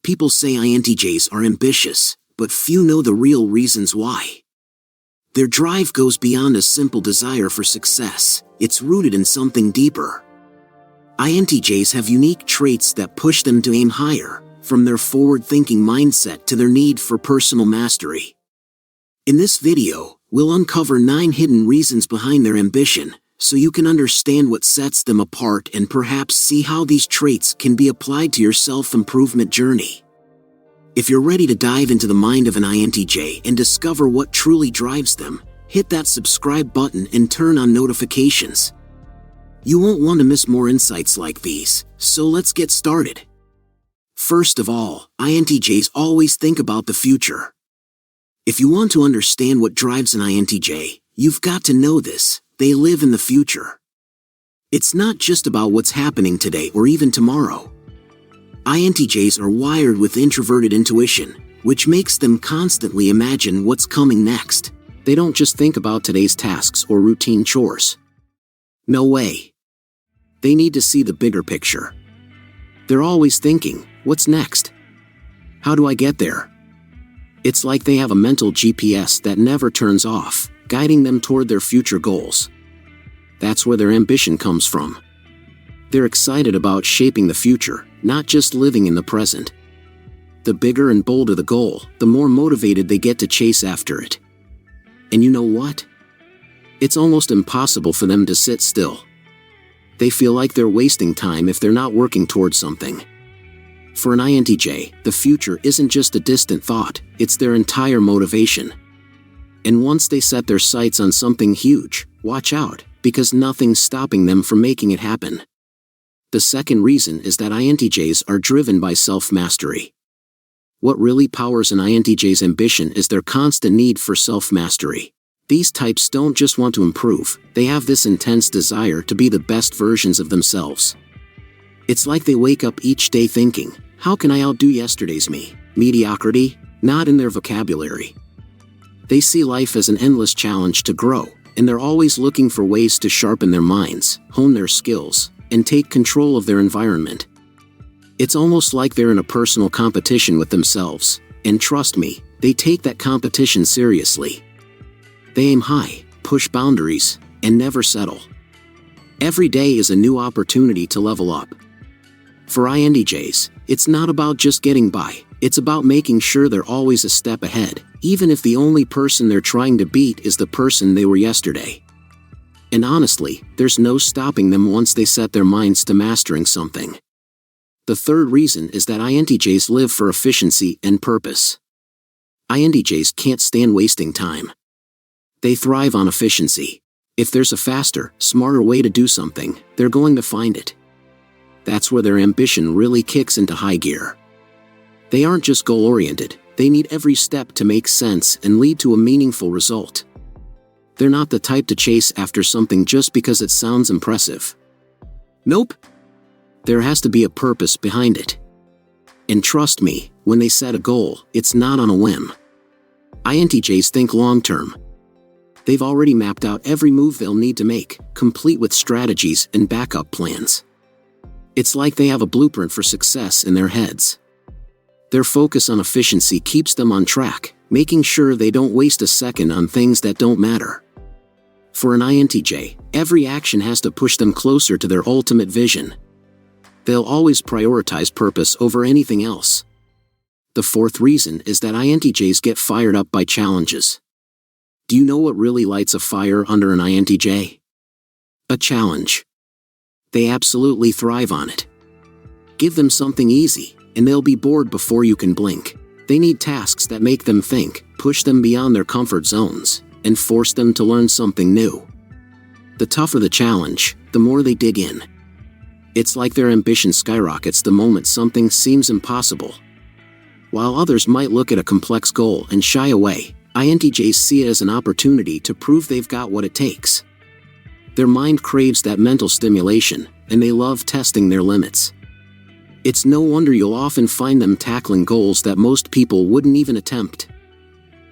People say INTJs are ambitious, but few know the real reasons why. Their drive goes beyond a simple desire for success. It's rooted in something deeper. INTJs have unique traits that push them to aim higher, from their forward-thinking mindset to their need for personal mastery. In this video, we'll uncover 9 hidden reasons behind their ambition, so you can understand what sets them apart and perhaps see how these traits can be applied to your self-improvement journey. If you're ready to dive into the mind of an INTJ and discover what truly drives them, hit that subscribe button and turn on notifications. You won't want to miss more insights like these, so let's get started. First of all, INTJs always think about the future. If you want to understand what drives an INTJ, you've got to know this: they live in the future. It's not just about what's happening today or even tomorrow. INTJs are wired with introverted intuition, which makes them constantly imagine what's coming next. They don't just think about today's tasks or routine chores. No way. They need to see the bigger picture. They're always thinking, what's next? How do I get there? It's like they have a mental GPS that never turns off, guiding them toward their future goals. That's where their ambition comes from. They're excited about shaping the future, not just living in the present. The bigger and bolder the goal, the more motivated they get to chase after it. And you know what? It's almost impossible for them to sit still. They feel like they're wasting time if they're not working towards something. For an INTJ, the future isn't just a distant thought, it's their entire motivation. And once they set their sights on something huge, watch out, because nothing's stopping them from making it happen. The second reason is that INTJs are driven by self-mastery. What really powers an INTJ's ambition is their constant need for self-mastery. These types don't just want to improve, they have this intense desire to be the best versions of themselves. It's like they wake up each day thinking, how can I outdo yesterday's me? Mediocrity? Not in their vocabulary. They see life as an endless challenge to grow, and they're always looking for ways to sharpen their minds, hone their skills, and take control of their environment. It's almost like they're in a personal competition with themselves, and trust me, they take that competition seriously. They aim high, push boundaries, and never settle. Every day is a new opportunity to level up. For INTJs, it's not about just getting by, it's about making sure they're always a step ahead, even if the only person they're trying to beat is the person they were yesterday. And honestly, there's no stopping them once they set their minds to mastering something. The third reason is that INTJs live for efficiency and purpose. INTJs can't stand wasting time. They thrive on efficiency. If there's a faster, smarter way to do something, they're going to find it. That's where their ambition really kicks into high gear. They aren't just goal-oriented, they need every step to make sense and lead to a meaningful result. They're not the type to chase after something just because it sounds impressive. Nope. There has to be a purpose behind it. And trust me, when they set a goal, it's not on a whim. INTJs think long-term. They've already mapped out every move they'll need to make, complete with strategies and backup plans. It's like they have a blueprint for success in their heads. Their focus on efficiency keeps them on track, making sure they don't waste a second on things that don't matter. For an INTJ, every action has to push them closer to their ultimate vision. They'll always prioritize purpose over anything else. The fourth reason is that INTJs get fired up by challenges. Do you know what really lights a fire under an INTJ? A challenge. They absolutely thrive on it. Give them something easy, and they'll be bored before you can blink. They need tasks that make them think, push them beyond their comfort zones, and force them to learn something new. The tougher the challenge, the more they dig in. It's like their ambition skyrockets the moment something seems impossible. While others might look at a complex goal and shy away, INTJs see it as an opportunity to prove they've got what it takes. Their mind craves that mental stimulation, and they love testing their limits. It's no wonder you'll often find them tackling goals that most people wouldn't even attempt.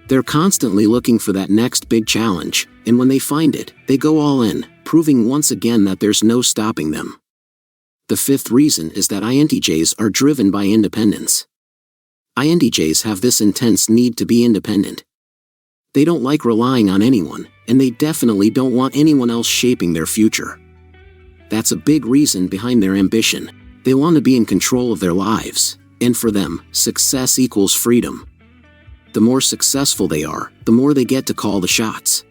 They're constantly looking for that next big challenge, and when they find it, they go all in, proving once again that there's no stopping them. The fifth reason is that INTJs are driven by independence. INTJs have this intense need to be independent. They don't like relying on anyone, and they definitely don't want anyone else shaping their future. That's a big reason behind their ambition. They want to be in control of their lives, and for them, success equals freedom. The more successful they are, the more they get to call the shots.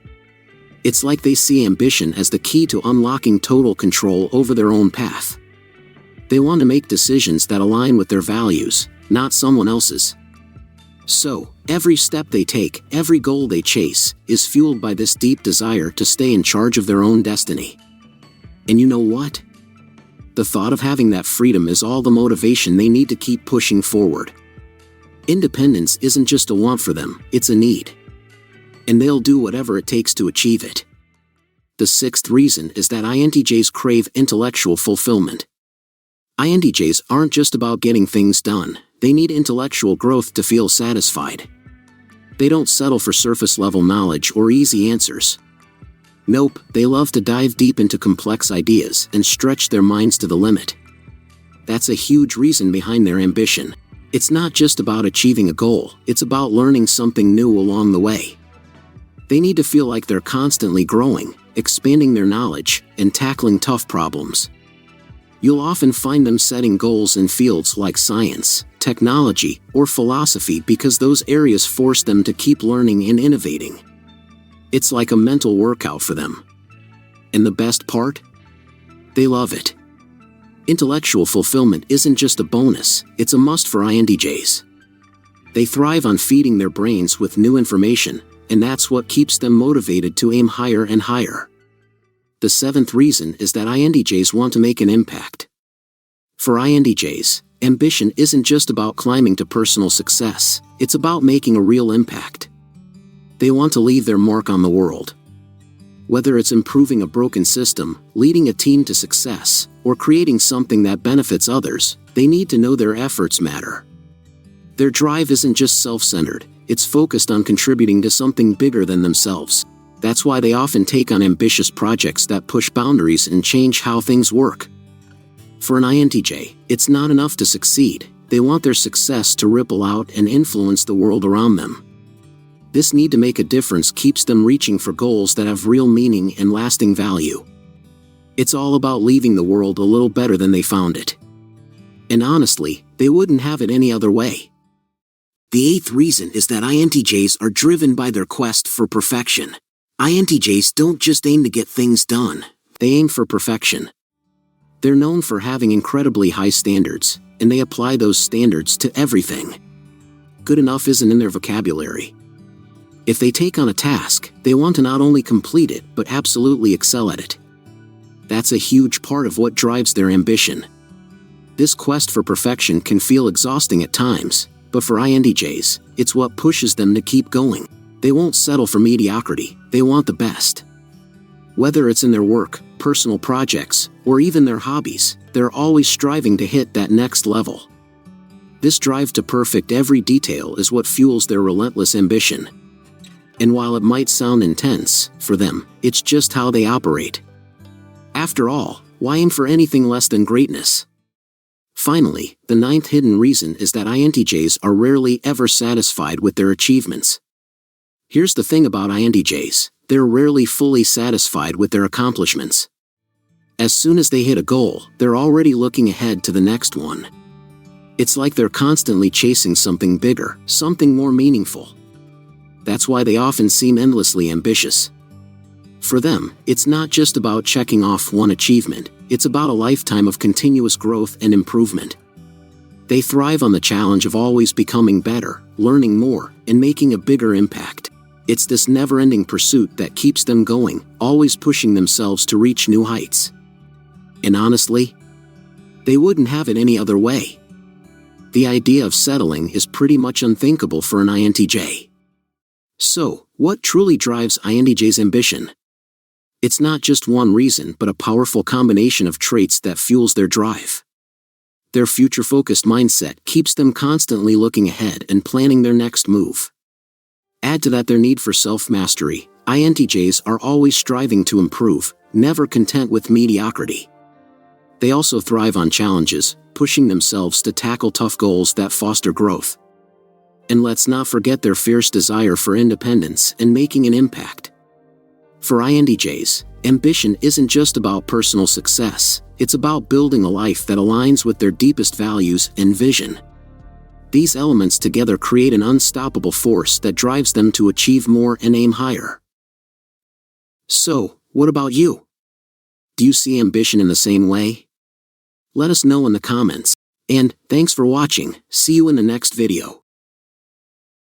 It's like they see ambition as the key to unlocking total control over their own path. They want to make decisions that align with their values, not someone else's. So, every step they take, every goal they chase, is fueled by this deep desire to stay in charge of their own destiny. And you know what? The thought of having that freedom is all the motivation they need to keep pushing forward. Independence isn't just a want for them, it's a need. And they'll do whatever it takes to achieve it. The sixth reason is that INTJs crave intellectual fulfillment. INTJs aren't just about getting things done, they need intellectual growth to feel satisfied. They don't settle for surface-level knowledge or easy answers. Nope, they love to dive deep into complex ideas and stretch their minds to the limit. That's a huge reason behind their ambition. It's not just about achieving a goal, it's about learning something new along the way. They need to feel like they're constantly growing, expanding their knowledge, and tackling tough problems. You'll often find them setting goals in fields like science, technology, or philosophy because those areas force them to keep learning and innovating. It's like a mental workout for them. And the best part? They love it. Intellectual fulfillment isn't just a bonus, it's a must for INTJs. They thrive on feeding their brains with new information, and that's what keeps them motivated to aim higher and higher. The seventh reason is that INTJs want to make an impact. For INTJs, ambition isn't just about climbing to personal success, it's about making a real impact. They want to leave their mark on the world. Whether it's improving a broken system, leading a team to success, or creating something that benefits others, they need to know their efforts matter. Their drive isn't just self-centered, it's focused on contributing to something bigger than themselves. That's why they often take on ambitious projects that push boundaries and change how things work. For an INTJ, it's not enough to succeed, they want their success to ripple out and influence the world around them. This need to make a difference keeps them reaching for goals that have real meaning and lasting value. It's all about leaving the world a little better than they found it. And honestly, they wouldn't have it any other way. The eighth reason is that INTJs are driven by their quest for perfection. INTJs don't just aim to get things done, they aim for perfection. They're known for having incredibly high standards, and they apply those standards to everything. Good enough isn't in their vocabulary. If they take on a task, they want to not only complete it, but absolutely excel at it. That's a huge part of what drives their ambition. This quest for perfection can feel exhausting at times, but for INTJs, it's what pushes them to keep going. They won't settle for mediocrity, they want the best. Whether it's in their work, personal projects, or even their hobbies, they're always striving to hit that next level. This drive to perfect every detail is what fuels their relentless ambition. And while it might sound intense, for them, it's just how they operate. After all, why aim for anything less than greatness? Finally, the ninth hidden reason is that INTJs are rarely ever satisfied with their achievements. Here's the thing about INTJs, they're rarely fully satisfied with their accomplishments. As soon as they hit a goal, they're already looking ahead to the next one. It's like they're constantly chasing something bigger, something more meaningful. That's why they often seem endlessly ambitious. For them, it's not just about checking off one achievement, it's about a lifetime of continuous growth and improvement. They thrive on the challenge of always becoming better, learning more, and making a bigger impact. It's this never-ending pursuit that keeps them going, always pushing themselves to reach new heights. And honestly, they wouldn't have it any other way. The idea of settling is pretty much unthinkable for an INTJ. So, what truly drives INTJ's ambition? It's not just one reason but a powerful combination of traits that fuels their drive. Their future-focused mindset keeps them constantly looking ahead and planning their next move. Add to that their need for self-mastery, INTJs are always striving to improve, never content with mediocrity. They also thrive on challenges, pushing themselves to tackle tough goals that foster growth. And let's not forget their fierce desire for independence and making an impact. For INTJs, ambition isn't just about personal success, it's about building a life that aligns with their deepest values and vision. These elements together create an unstoppable force that drives them to achieve more and aim higher. So, what about you? Do you see ambition in the same way? Let us know in the comments. And thanks for watching. See you in the next video.